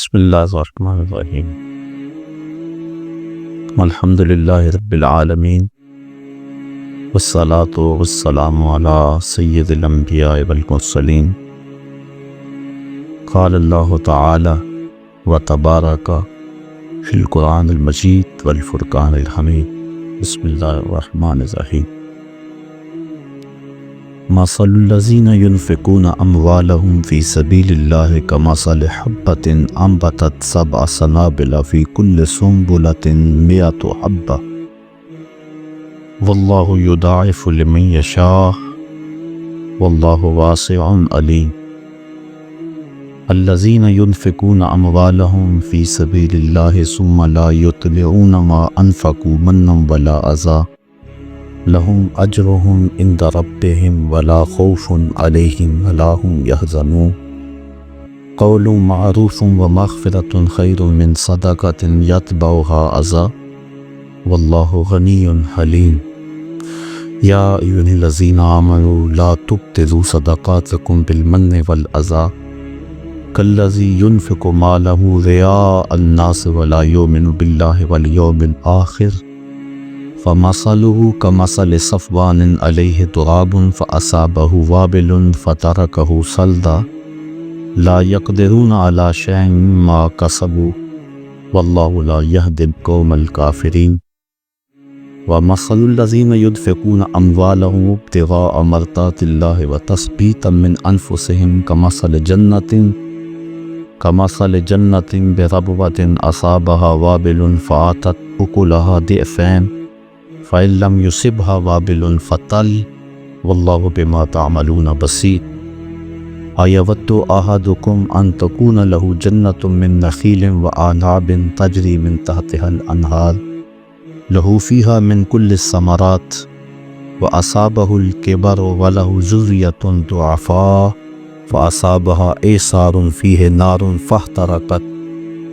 بسم اللہ الرحمن الرحیم الحمد للہ رب العالمین والصلاة والسلام علی سید الانبیاء والمرسلین قال اللہ تعالی وتبارک فی القرآن المجید والفرقان الحمید بسم اللہ الرحمن الرحیم مثل الذین ينفقون اموالهم فی سبیل اللہ کمثل حبۃ انبتت سبع سنابل فی کل سنبلۃ مئۃ حبۃ واللہ یضاعف لمن یشاء واللہ واسع علیم الذین ينفقون اموالهم فی سبیل اللہ ثم لا یتبعون ما انفقوا منا ولا اذى لهم اجرهم عند ربهم ولا خوف عليهم ولا هم يحزنون قول معروف ومغفرة خير من صدقة يتبعها أذى والله غني حليم يا أيها الذين آمنوا لا تبطلوا صدقاتكم بالمن والأذى كالذي ينفق ماله رياء الناس ولا يؤمن بالله واليوم الآخر فمثله كمثل صفوان عليه تراب فأصابه وابل فتركه صلدا لا يقدرون على شيء مما كسبوا والله لا يهدي القوم الكافرين ومثل الذين ينفقون أموالهم ابتغاء مرضات الله وتثبيتا من أنفسهم كمثل جنة بربوة أصابها وابل فآتت أكلها ضعفين فإن لم يصبها وابل فطل والله بما تعملون بصير أيود أحدكم أن تكون له جنة من نخيل وأعناب تجري من تحتها الأنهار له فيها من كل الثمرات وأصابه الكبر وله ذرية ضعفاء فأصابها إعصار فيه نار فاحترقت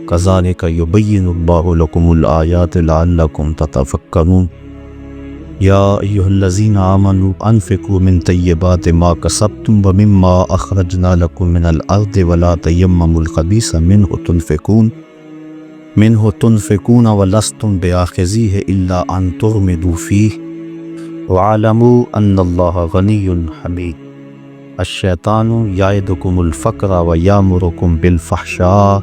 كذلك يبين الله لكم الآيات لعلكم تتفكرون یا ایھا الذین آمنوا انفقوا من طیبات ما کسبتم ومما اخرجنا لکم من الارض ولا تیمموا الخبیث منه تنفقون ولستم بآخذیہ الا ان تغمضوا فیہ واعلموا ان اللہ غنی حمید الشیطان یعدکم الفقر ویامرکم بالفحشاء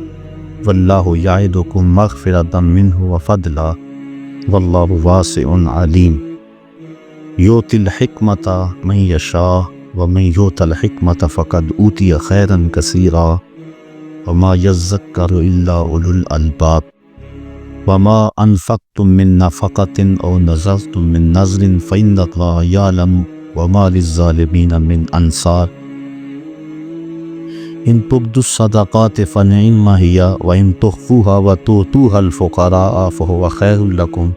واللہ یعدکم مغفرۃ منہ وفضلا واللہ واسع علیم یؤتی الحکمۃ من یشاء ومن یؤت الحکمۃ فقد اوتی خیرا کثیرا وما یذکر الا اولو الالباب وما انفقتم من نفقۃ او نذرتم من نذر فإن اللہ یعلم وما للظالمین من انصار ان تبدوا الصدقات فنعما ہی وان تخفوها وتؤتوها الفقراء فهو خیر لکم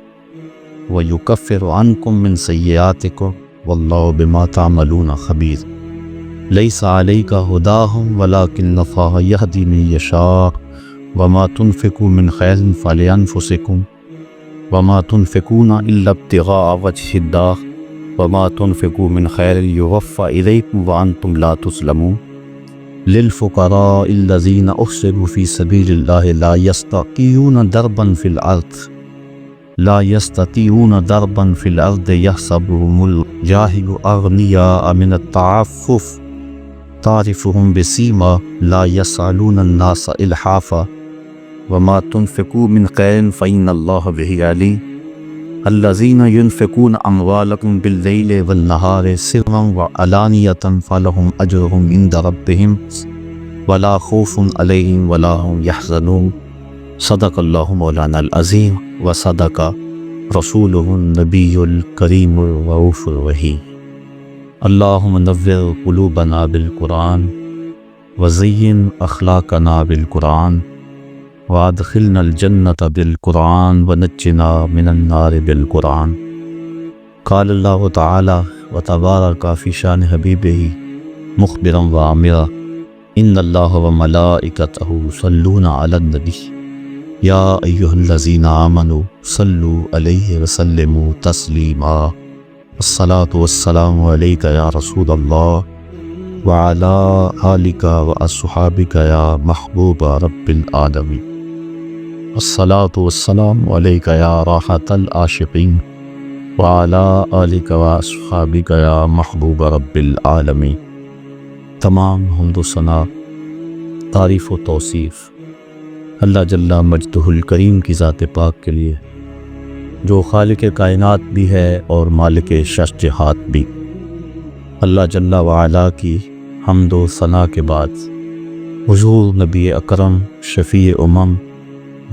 وَيُكَفِّرُ عَنْكُم مِّن سَيِّئَاتِكُمْ وَاللَّهُ بِمَا تَعْمَلُونَ خَبِيرٌ لَيْسَ عَلَيْكَ هُدَاهُمْ وَلَكِنَّ اللَّهَ يَهْدِي مَن يَشَاءُ وَمَا تُنْفِقُوا مِنْ خَيْرٍ فَلِأَنفُسِكُمْ وَمَا تُنْفِقُونَ إِلَّا ابْتِغَاءَ وَجْهِ اللَّهِ وَمَا تُنْفِقُوا مِنْ خَيْرٍ يُوَفَّ إِلَيْكُمْ وَأَنْتُمْ لَا تُظْلَمُونَ لِلْفُقَرَاءِ الَّذِينَ أُحْصِرُوا فِي سَبِيلِ اللَّهِ لا يستطيعون ضربا في الأرض يحسبهم الجاهل أغنياء من التعفف تعرفهم بسيما لا يسألون الناس إلحافا وما تنفقوا من خير فإن الله به عليم الذين ينفقون أموالهم بالليل والنهار سرا وعلانية فلهم أجرهم عند ربهم ولا خوف عليهم ولا هم يحزنون صدق اللہ مولانا العظیم وصدق رسولہ النبی الکریم الرؤوف الرحیم اللہم نور قلوبنا بالقرآن وزین اخلاقنا بالقرآن وادخلنا الجنة بالقرآن ونجنا من النار بالقرآن قال اللہ تعالی وتبارک فی شان حبیبہ مخبرا وعامرا ان اللہ وملائکتہ یصلون علی النبی یا ایھا الذین آمنوا صلوا علیہ وسلموا تسلیما الصلاۃ والسلام علیک یا رسول اللہ وعلى آلك وأصحابك يا محبوب رب العالمين. الصلاة والسلام عليك يا راحة العاشقين وعلى آلك وأصحابك يا محبوب رب العالمين. تمام حمد و ثنا، تعریف و توصیف اللہ جل مجدہ الکریم کی ذات پاک کے لیے، جو خالق کائنات بھی ہے اور مالک شش جہات بھی۔ اللہ جل وعلا کی حمد و ثنا کے بعد حضور نبی اکرم شفیع امم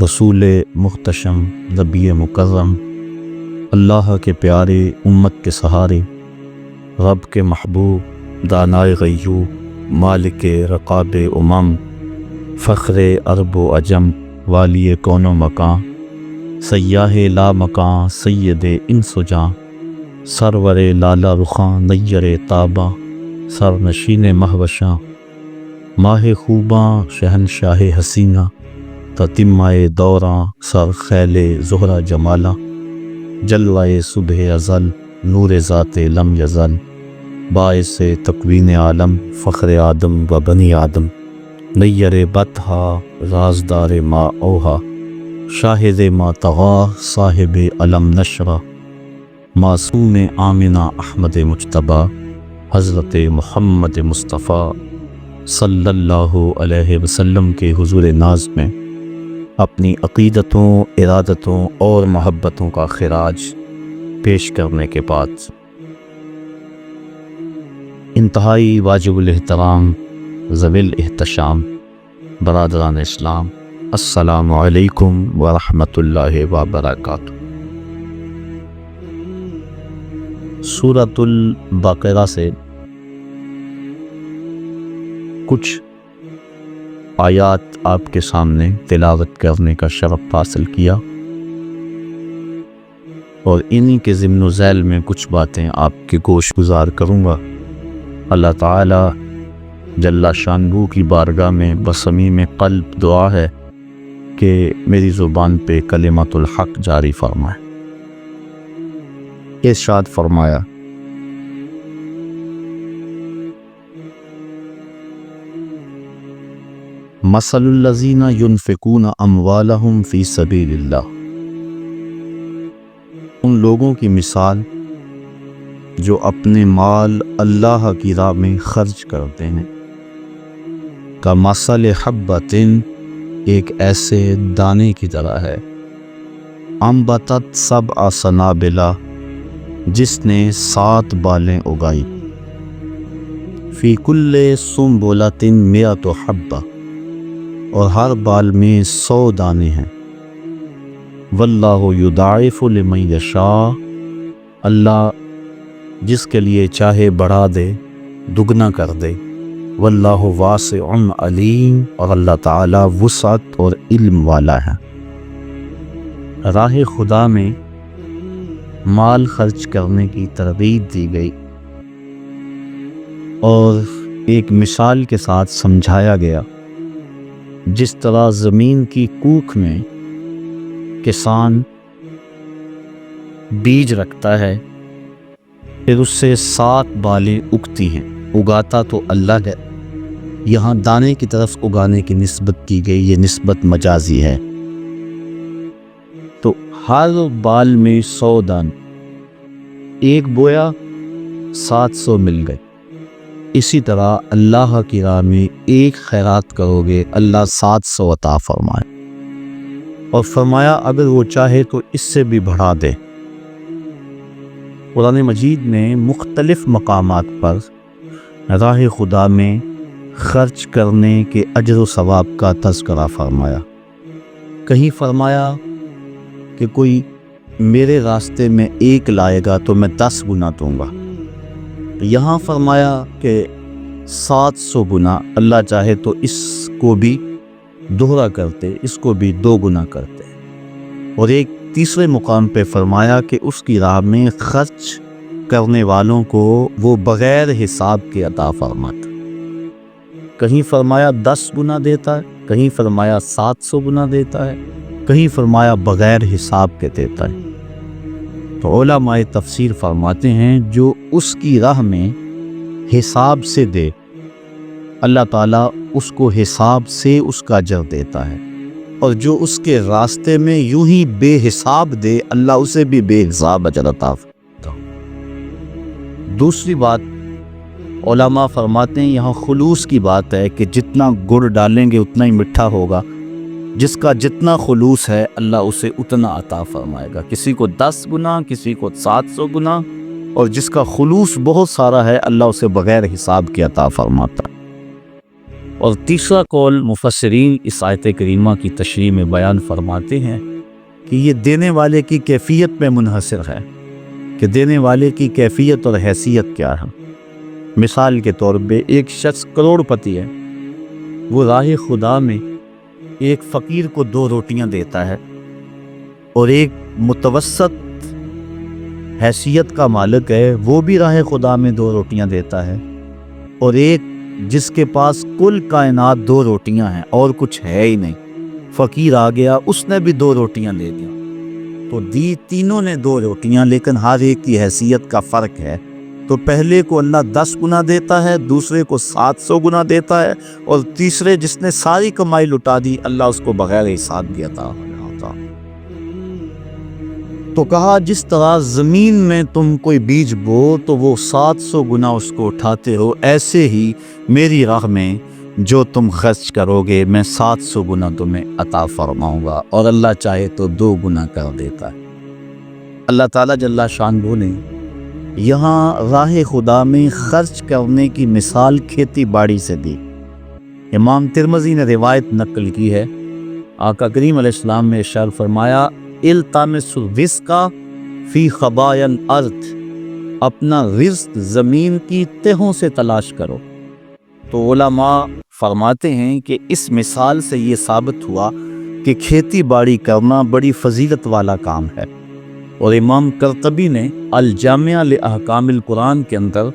رسول محتشم نبی مکرم، اللہ کے پیارے امت کے سہارے، رب کے محبوب دانائے غیوب مالک رقاب امم، فخر عرب و عجم والی کون و مکان، سیاہ لا مکان سید انس و جاں، سرور لالا رخاں نیر تاباں، سرنشین مہوشاں، ماہ خوباں شہنشاہ حسینہ، تتمہ دوراں سر خیل زہرہ جمالاں، جلوہ صبح ازل نور ذات لم یزل، باعث تکوین عالم فخر آدم و بنی آدم، نیر بطحا رازدار ما اوہا، شاہد ما طغا صاحب علم نشرہ، معصوم آمنہ احمد مجتبیٰ، حضرت محمد مصطفیٰ صلی اللہ علیہ وسلم کے حضور ناز میں اپنی عقیدتوں، ارادتوں اور محبتوں کا خراج پیش کرنے کے بعد انتہائی واجب الاحترام ذوی الاحتشام برادران اسلام، السلام علیکم ورحمۃ اللہ وبرکاتہ۔ سورۃ البقرہ سے کچھ آیات آپ کے سامنے تلاوت کرنے کا شرف حاصل کیا، اور انہی کے ضمن و ذیل میں کچھ باتیں آپ کے گوش گزار کروں گا۔ اللہ تعالی جل شانہ کی بارگاہ میں بصمیم قلب دعا ہے کہ میری زبان پہ کلمۃ الحق جاری فرمائے۔ ارشاد فرمایا، مثل الذین ینفقون اموالہم فی سبیل اللہ، ان لوگوں کی مثال جو اپنے مال اللہ کی راہ میں خرچ کرتے ہیں، کمثل حبۃ، ایک ایسے دانے کی طرح ہے، انبتت سبع سنابل، جس نے 7 بالیں اگائی، فی کل سنبلۃ مئۃ حبہ، اور ہر بال میں 100 دانے ہیں، واللہ یضاعف لمن یشاء، اللہ جس کے لیے چاہے بڑھا دے، دگنا کر دے، واللہ واسع علیم، اور اللہ تعالی وسعت اور علم والا ہے۔ راہ خدا میں مال خرچ کرنے کی ترغیب دی گئی اور ایک مثال کے ساتھ سمجھایا گیا، جس طرح زمین کی کوکھ میں کسان بیج رکھتا ہے، پھر اس سے 7 بالیں اگتی ہیں، اگاتا تو اللہ ہے، یہاں دانے کی طرف اگانے کی نسبت کی گئی، یہ نسبت مجازی ہے، تو ہر بال میں 100 دان، ایک بویا 700 مل گئے۔ اسی طرح اللہ کی راہ میں ایک خیرات کرو گے، اللہ 700 عطا فرمائے، اور فرمایا اگر وہ چاہے تو اس سے بھی بڑھا دے۔ قرآن مجید نے مختلف مقامات پر راہ خدا میں خرچ کرنے کے اجر و ثواب کا تذکرہ فرمایا۔ کہیں فرمایا کہ کوئی میرے راستے میں 1 لائے گا تو میں 10 گنا دوں گا، یہاں فرمایا کہ 700 گنا، اللہ چاہے تو اس کو بھی دوہرا کرتے، اس کو بھی 2 گنا کرتے، اور ایک تیسرے مقام پہ فرمایا کہ اس کی راہ میں خرچ کرنے والوں کو وہ بغیر حساب کے عطا فرماتا، کہیں فرمایا 10 گنا دیتا ہے، کہیں فرمایا 700 گنا دیتا ہے، کہیں فرمایا بغیر حساب کے دیتا ہے۔ تو علماء تفسیر فرماتے ہیں جو اس کی راہ میں حساب سے دے، اللہ تعالیٰ اس کو حساب سے اس کا اجر دیتا ہے، اور جو اس کے راستے میں یوں ہی بے حساب دے اللہ اسے بھی بے حساب اجر عطا فرماتا ہے۔ دوسری بات علماء فرماتے ہیں یہاں خلوص کی بات ہے کہ جتنا گڑ ڈالیں گے اتنا ہی میٹھا ہوگا، جس کا جتنا خلوص ہے اللہ اسے اتنا عطا فرمائے گا، کسی کو 10 گنا، کسی کو 700 گنا، اور جس کا خلوص بہت سارا ہے اللہ اسے بغیر حساب کے عطا فرماتا ہے۔ اور تیسرا قول مفسرین اس آیت کریمہ کی تشریح میں بیان فرماتے ہیں کہ یہ دینے والے کی کیفیت میں منحصر ہے کہ دینے والے کی کیفیت اور حیثیت کیا ہے۔ مثال کے طور پہ ایک شخص کروڑ پتی ہے، وہ راہ خدا میں ایک فقیر کو 2 روٹیاں دیتا ہے، اور ایک متوسط حیثیت کا مالک ہے وہ بھی راہ خدا میں 2 روٹیاں دیتا ہے، اور ایک جس کے پاس کل کائنات 2 روٹیاں ہیں اور کچھ ہے ہی نہیں، فقیر آ گیا اس نے بھی 2 روٹیاں دے دیا، تو دی تینوں نے 2 روٹیاں، لیکن ہر ایک کی حیثیت کا فرق ہے۔ تو پہلے کو اللہ 10 گنا دیتا ہے، دوسرے کو 700 گنا دیتا ہے، اور تیسرے جس نے ساری کمائی لٹا دی اللہ اس کو بغیر حساب بھی عطا ہوتا۔ تو کہا جس طرح زمین میں تم کوئی بیج بو تو وہ 700 گنا اس کو اٹھاتے ہو، ایسے ہی میری راہ میں جو تم خرچ کرو گے میں 700 گنا تمہیں عطا فرماؤں گا، اور اللہ چاہے تو 2 گنا کر دیتا ہے۔ اللہ تعالیٰ جل شانہ نے یہاں راہ خدا میں خرچ کرنے کی مثال کھیتی باڑی سے دی۔ امام ترمذی نے روایت نقل کی ہے، آقا کریم علیہ السلام نے ارشاد فرمایا التمس الرزق فی خبایا الارض، اپنا رزق زمین کی تہوں سے تلاش کرو۔ تو علماء فرماتے ہیں کہ اس مثال سے یہ ثابت ہوا کہ کھیتی باڑی کرنا بڑی فضیلت والا کام ہے، اور امام قرطبی نے الجامع لاحکام القرآن کے اندر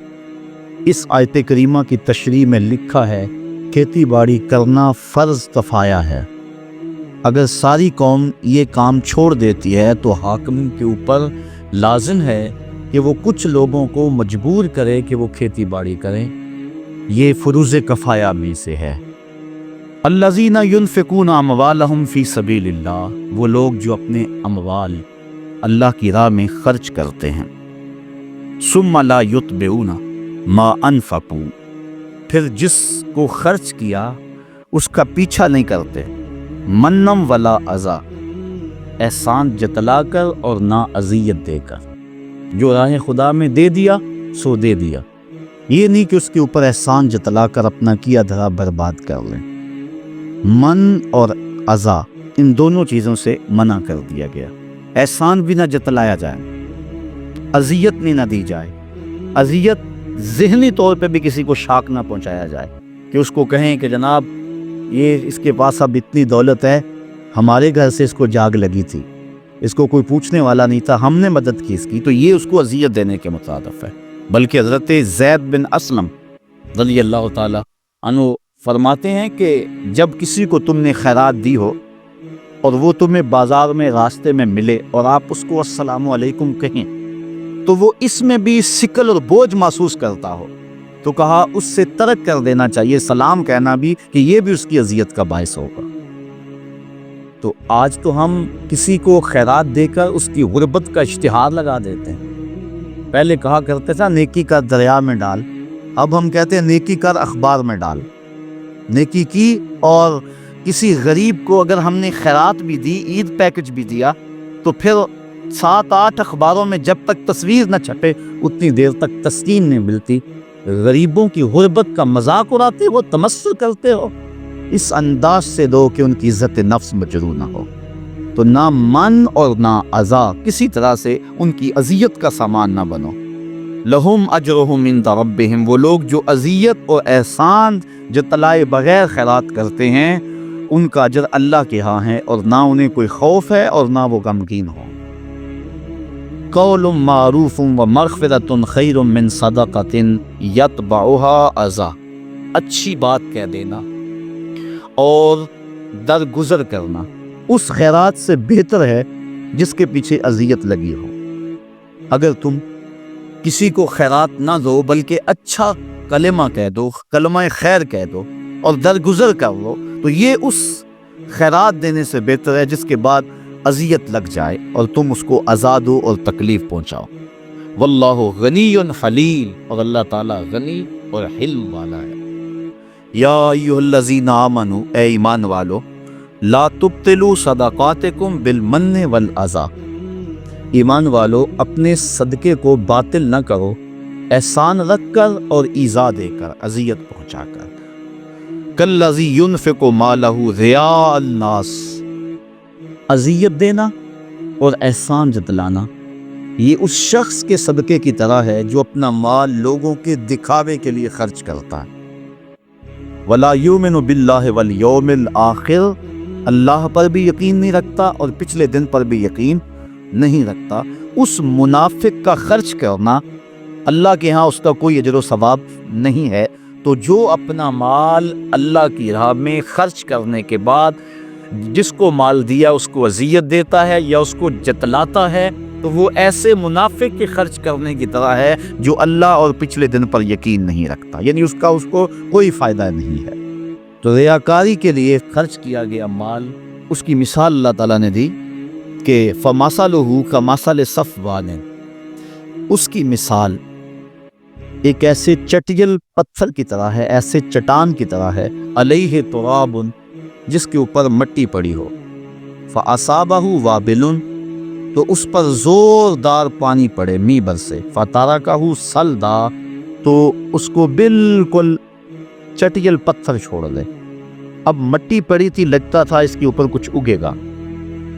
اس آیت کریمہ کی تشریح میں لکھا ہے کھیتی باڑی کرنا فرض کفایہ ہے، اگر ساری قوم یہ کام چھوڑ دیتی ہے تو حاکم کے اوپر لازم ہے کہ وہ کچھ لوگوں کو مجبور کرے کہ وہ کھیتی باڑی کریں، یہ فروض کفایہ میں سے ہے۔ الذین ینفقون اموالہم فی سبیل اللہ، وہ لوگ جو اپنے اموال اللہ کی راہ میں خرچ کرتے ہیں، ثم لا یتبعون ما انفقوا، پھر جس کو خرچ کیا اس کا پیچھا نہیں کرتے، منم ولا اذا، احسان جتلا کر اور نہ اذیت دے کر، جو راہ خدا میں دے دیا سو دے دیا، یہ نہیں کہ اس کے اوپر احسان جتلا کر اپنا کیا دھرا برباد کر لیں۔ من اور اذا ان دونوں چیزوں سے منع کر دیا گیا، احسان بھی نہ جتلایا جائے، اذیت نہیں نہ دی جائے، اذیت ذہنی طور پہ بھی کسی کو شاک نہ پہنچایا جائے کہ اس کو کہیں کہ جناب یہ اس کے پاس اب اتنی دولت ہے، ہمارے گھر سے اس کو جاگ لگی تھی، اس کو کوئی پوچھنے والا نہیں تھا، ہم نے مدد کی اس کی، تو یہ اس کو اذیت دینے کے مترادف ہے۔ بلکہ حضرت زید بن اسلم رضی اللہ تعالی عنہ فرماتے ہیں کہ جب کسی کو تم نے خیرات دی ہو اور وہ تمہیں بازار میں راستے میں ملے اور آپ اس کو السلام علیکم کہیں تو وہ اس میں بھی ثقل اور بوجھ محسوس کرتا ہو تو کہا اس سے ترک کر دینا چاہیے سلام کہنا بھی، کہ یہ بھی اس کی اذیت کا باعث ہوگا۔ تو آج تو ہم کسی کو خیرات دے کر اس کی غربت کا اشتہار لگا دیتے ہیں، پہلے کہا کرتے تھا نیکی کر دریا میں ڈال، اب ہم کہتے ہیں نیکی کر اخبار میں ڈال۔ نیکی کی اور کسی غریب کو اگر ہم نے خیرات بھی دی، عید پیکج بھی دیا، تو پھر 7-8 اخباروں میں جب تک تصویر نہ چھپے اتنی دیر تک تسکین نہیں ملتی۔ غریبوں کی غربت کا مذاق اڑاتے ہو، تمسخر کرتے ہو، اس انداز سے دو کہ ان کی عزت نفس مجروح نہ ہو، تو نہ من اور نہ اذا کسی طرح سے ان کی اذیت کا سامان نہ بنو۔ لہم اجرہم عند ربہم، وہ لوگ جو اذیت اور احسان جتلائے بغیر خیرات کرتے ہیں ان کا اجر اللہ کے ہاں ہے، اور نہ انہیں کوئی خوف ہے اور نہ وہ غمگین ہو۔ قول معروف و مغفرۃ خیر من صدقۃ یتبعها اذی، اچھی بات کہہ دینا اور درگزر کرنا اس خیرات سے بہتر ہے جس کے پیچھے اذیت لگی ہو۔ اگر تم کسی کو خیرات نہ دو بلکہ اچھا کلمہ کہہ دو، کلمہ خیر کہہ دو اور درگزر کر لو، تو یہ اس خیرات دینے سے بہتر ہے جس کے بعد اذیت لگ جائے اور تم اس کو عزا دو اور تکلیف پہنچاؤ۔ واللہ غنی حلیم، اور اللہ تعالیٰ غنی اور حلم والا ہے۔ یا ایھا الذین آمنوا، اے ایمان والو، لا تبطلوا صدقاتکم بالمن والاذی، ایمان والو اپنے صدقے کو باطل نہ کرو احسان رکھ کر اور ایذا دے کر، اذیت پہنچا کر۔ کالذی ینفق مالہ رئاء الناس، اذیت دینا اور احسان جتلانا یہ اس شخص کے صدقے کی طرح ہے جو اپنا مال لوگوں کے دکھاوے کے لیے خرچ کرتا ہے۔ ولا یؤمن باللہ والیوم الآخر، اللہ پر بھی یقین نہیں رکھتا اور پچھلے دن پر بھی یقین نہیں رکھتا، اس منافق کا خرچ کرنا اللہ کے ہاں اس کا کوئی اجر و ثواب نہیں ہے۔ تو جو اپنا مال اللہ کی راہ میں خرچ کرنے کے بعد جس کو مال دیا اس کو اذیت دیتا ہے یا اس کو جتلاتا ہے، تو وہ ایسے منافق کے خرچ کرنے کی طرح ہے جو اللہ اور پچھلے دن پر یقین نہیں رکھتا، یعنی اس کو کوئی فائدہ نہیں ہے۔ تو ریاکاری کے لیے خرچ کیا گیا مال، اس کی مثال اللہ تعالیٰ نے دی کہ فَمَثَلُهُ كَمَثَلِ صَفْوَانٍ، اس کی مثال ایک ایسے چٹیل پتھر کی طرح ہے، ایسے چٹان کی طرح ہے، علیہ تراب، جس کے اوپر مٹی پڑی ہو، فَأَصَابَهُ وَابِلٌ، تو اس پر زوردار پانی پڑے می برسے، فَتَرَكَهُ صَلْدًا، تو اس کو بالکل چٹیل پتھر چھوڑ دے۔ اب مٹی پڑی تھی، لگتا تھا اس کے اوپر کچھ اگے گا،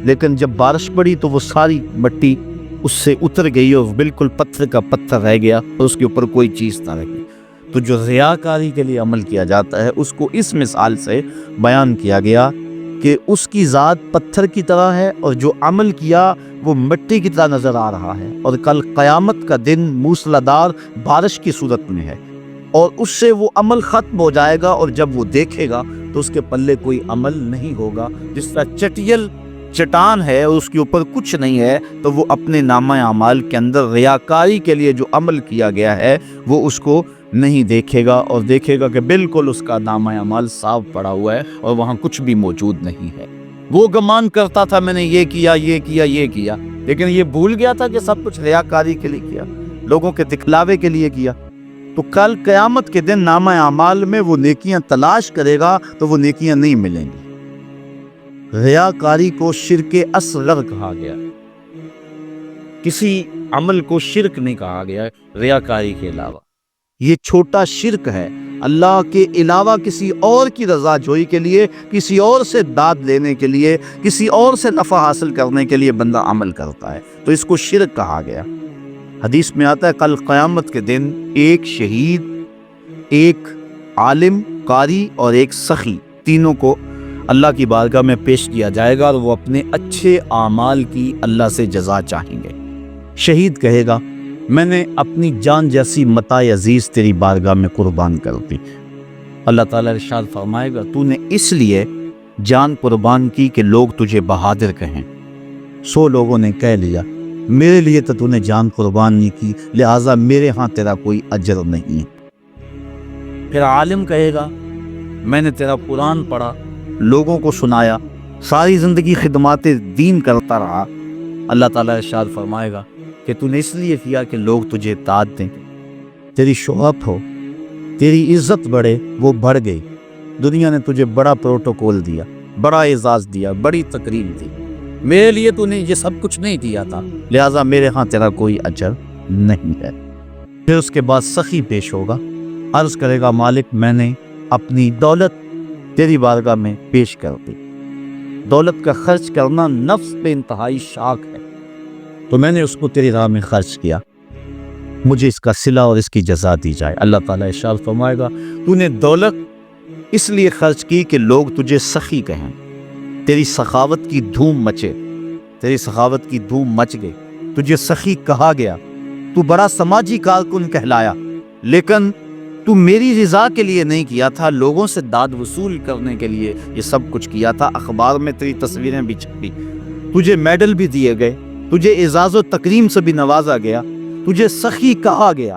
لیکن جب بارش پڑی تو وہ ساری مٹی اس سے اتر گئی اور بالکل پتھر کا پتھر رہ گیا اور اس کے اوپر کوئی چیز نہ رہی۔ تو جو ریاکاری کے لیے عمل کیا جاتا ہے اس کو اس مثال سے بیان کیا گیا کہ اس کی ذات پتھر کی طرح ہے اور جو عمل کیا وہ مٹی کی طرح نظر آ رہا ہے، اور کل قیامت کا دن موسلادھار بارش کی صورت میں ہے، اور اس سے وہ عمل ختم ہو جائے گا، اور جب وہ دیکھے گا تو اس کے پلے کوئی عمل نہیں ہوگا۔ جس طرح چٹیل چٹان ہے اور اس کے اوپر کچھ نہیں ہے، تو وہ اپنے نامہ اعمال کے اندر ریاکاری کے لیے جو عمل کیا گیا ہے وہ اس کو نہیں دیکھے گا، اور دیکھے گا کہ بالکل اس کا نامہ اعمال صاف پڑا ہوا ہے اور وہاں کچھ بھی موجود نہیں ہے۔ وہ گمان کرتا تھا میں نے یہ کیا یہ کیا یہ کیا، لیکن یہ بھول گیا تھا کہ سب کچھ ریاکاری کے لیے کیا، لوگوں کے دکھلاوے کے لیے کیا۔ تو کل قیامت کے دن نامہ اعمال میں وہ نیکیاں تلاش کرے گا تو وہ نیکیاں نہیں ملیں گی۔ ریاکاری کو شرک اصغر کہا گیا، کسی عمل کو شرک نہیں کہا گیا ریاکاری کے علاوہ، یہ چھوٹا شرک ہے۔ اللہ کے علاوہ کسی اور کی رضا جوئی کے لیے، کسی اور سے داد لینے کے لیے، کسی اور سے نفع حاصل کرنے کے لیے بندہ عمل کرتا ہے، تو اس کو شرک کہا گیا۔ حدیث میں آتا ہے کل قیامت کے دن ایک شہید، ایک عالم قاری اور ایک سخی، تینوں کو اللہ کی بارگاہ میں پیش کیا جائے گا اور وہ اپنے اچھے اعمال کی اللہ سے جزا چاہیں گے۔ شہید کہے گا میں نے اپنی جان جیسی متاع عزیز تیری بارگاہ میں قربان کر دی۔ اللہ تعالیٰ ارشاد فرمائے گا تو نے اس لیے جان قربان کی کہ لوگ تجھے بہادر کہیں، 100 لوگوں نے کہہ لیا میرے لیے تو نے جان قربان نہیں کی، لہٰذا میرے ہاں تیرا کوئی اجر نہیں ہے۔ پھر عالم کہے گا میں نے تیرا قرآن پڑھا، لوگوں کو سنایا، ساری زندگی خدمات دین کرتا رہا۔ اللہ تعالیٰ ارشاد فرمائے گا کہ تو نے اس لیے کیا کہ لوگ تجھے داد دیں، تیری شہرت ہو، تیری عزت بڑھے، وہ بڑھ گئی۔ دنیا نے تجھے بڑا پروٹوکول دیا، بڑا اعزاز دیا، بڑی تکریم دی، میرے لیے تو نے یہ سب کچھ نہیں کیا تھا، لہٰذا میرے ہاں تیرا کوئی اجر نہیں ہے۔ پھر اس کے بعد سخی پیش ہوگا، عرض کرے گا مالک میں نے اپنی دولت تیری بارگاہ میں پیش کر دی۔ دولت کا خرچ کرنا نفس پہ انتہائی شاق ہے، تو میں نے اس کو تیری راہ میں خرچ کیا، مجھے اس کا صلہ اور اس کی جزا دی جائے۔ اللہ تعالیٰ ارشاد فرمائے گا تو نے دولت اس لیے خرچ کی کہ لوگ تجھے سخی کہیں، تیری سخاوت کی دھوم مچے، تیری سخاوت کی دھوم مچ گئی، تجھے سخی کہا گیا، تو بڑا سماجی کارکن کہلایا، لیکن تو میری رضا کے لیے نہیں کیا تھا، لوگوں سے داد وصول کرنے کے لیے یہ سب کچھ کیا تھا۔ اخبار میں تیری تصویریں بھی چھپی، تجھے میڈل بھی دیے گئے، تجھے اعزاز و تکریم سے بھی نوازا گیا، تجھے سخی کہا گیا،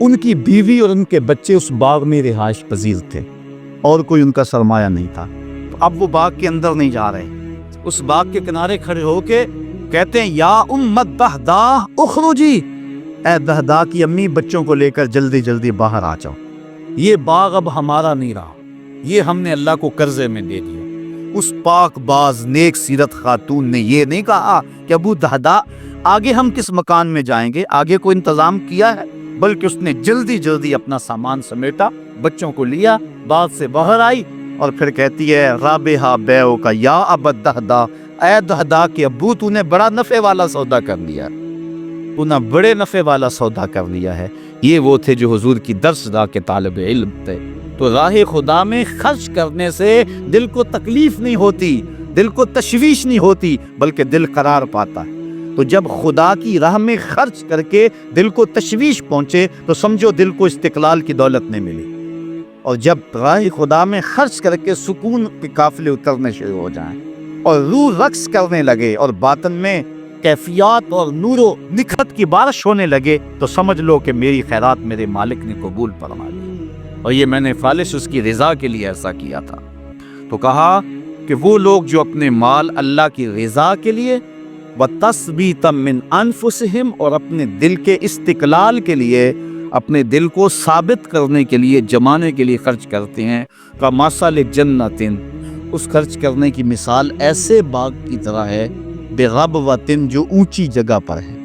ان کی بیوی اور ان کے بچے اس باغ میں رہائش پذیر تھے اور کوئی ان کا سرمایہ نہیں تھا۔ تو اب وہ باغ کے اندر نہیں جا رہے، اس باغ کے کنارے کھڑے ہو کے کہتے ہیں یا امت دہدا اخرجی، اے دہدا کی امی بچوں کو لے کر جلدی جلدی باہر آ جاؤ، یہ باغ اب ہمارا نہیں رہا، یہ ہم نے اللہ کو قرضے میں دے دیا۔ اس پاک باز نیک سیرت خاتون نے یہ نہیں کہا کہ ابو دہدا آگے ہم کس مکان میں جائیں گے، آگے کوئی انتظام کیا ہے، بلکہ اس نے جلدی جلدی اپنا سامان سمیٹا، بچوں کو لیا، باغ سے باہر آئی اور پھر کہتی ہے رابحہ بیعو کا یا ابا دہدا، اے دہدا کے ابو تو نے بڑا نفع والا سودا کر لیا، تو نے بڑے نفع والا سودا کر لیا ہے۔ یہ وہ تھے جو حضور کی درس گاہ کے طالب علم تھے۔ تو راہ خدا میں خرچ کرنے سے دل کو تکلیف نہیں ہوتی، دل کو تشویش نہیں ہوتی، بلکہ دل قرار پاتا ہے۔ تو جب خدا کی راہ میں خرچ کر کے دل کو تشویش پہنچے تو سمجھو دل کو استقلال کی دولت نہیں ملی، اور جب راہ خدا میں خرچ کر کے سکون کے قافلے اترنے شروع ہو جائیں اور روح رقص کرنے لگے اور باطن میں کیفیات اور نور و نکھت کی بارش ہونے لگے تو سمجھ لو کہ میری خیرات میرے مالک نے قبول فرما لی، اور یہ میں نے خالص اس کی رضا کے لیے ایسا کیا تھا۔ تو کہا کہ وہ لوگ جو اپنے مال اللہ کی رضا کے لیے وَتَثْبِيتًا مِّنْ أَنفُسِهِمْ اور اپنے دل کے استقلال کے لیے، اپنے دل کو ثابت کرنے کے لیے، جمانے کے لیے خرچ کرتے ہیں، کَمَثَلِ جَنَّةٍ اس خرچ کرنے کی مثال ایسے باغ کی طرح ہے بِغَبْوَةٍ جو اونچی جگہ پر ہے،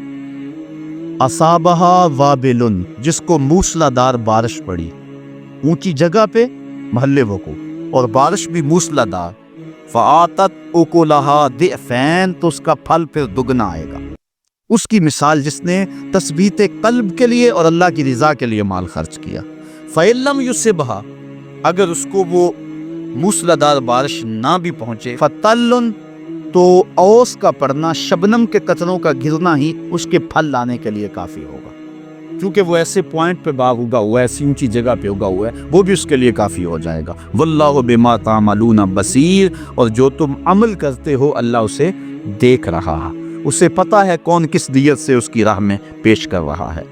أَصَابَهَا وَابِلٌ جس کو موسلا دار بارش پڑی، اونچی جگہ پہ محلے وقوع اور بارش بھی موسلا دار، فآتت اکلہا ضعفین تو اس کا پھل پھر دگنا آئے گا۔ اس کی مثال جس نے تثبیت قلب کے لیے اور اللہ کی رضا کے لیے مال خرچ کیا، فَإِن لَّمْ يُصِبْهَا اگر اس کو وہ موسلا دار بارش نہ بھی پہنچے، فَطَلٌ تو اوس کا پڑنا، شبنم کے قطروں کا گرنا ہی اس کے پھل لانے کے لیے کافی ہوگا، کیونکہ وہ ایسے پوائنٹ پہ باغ اگا ہوا ہے، ایسی اونچی جگہ پہ اگا ہوا ہے، وہ بھی اس کے لیے کافی ہو جائے گا۔ واللہ بما تعملون بصیر اور جو تم عمل کرتے ہو اللہ اسے دیکھ رہا ہے، اسے پتہ ہے کون کس نیت سے اس کی راہ میں پیش کر رہا ہے۔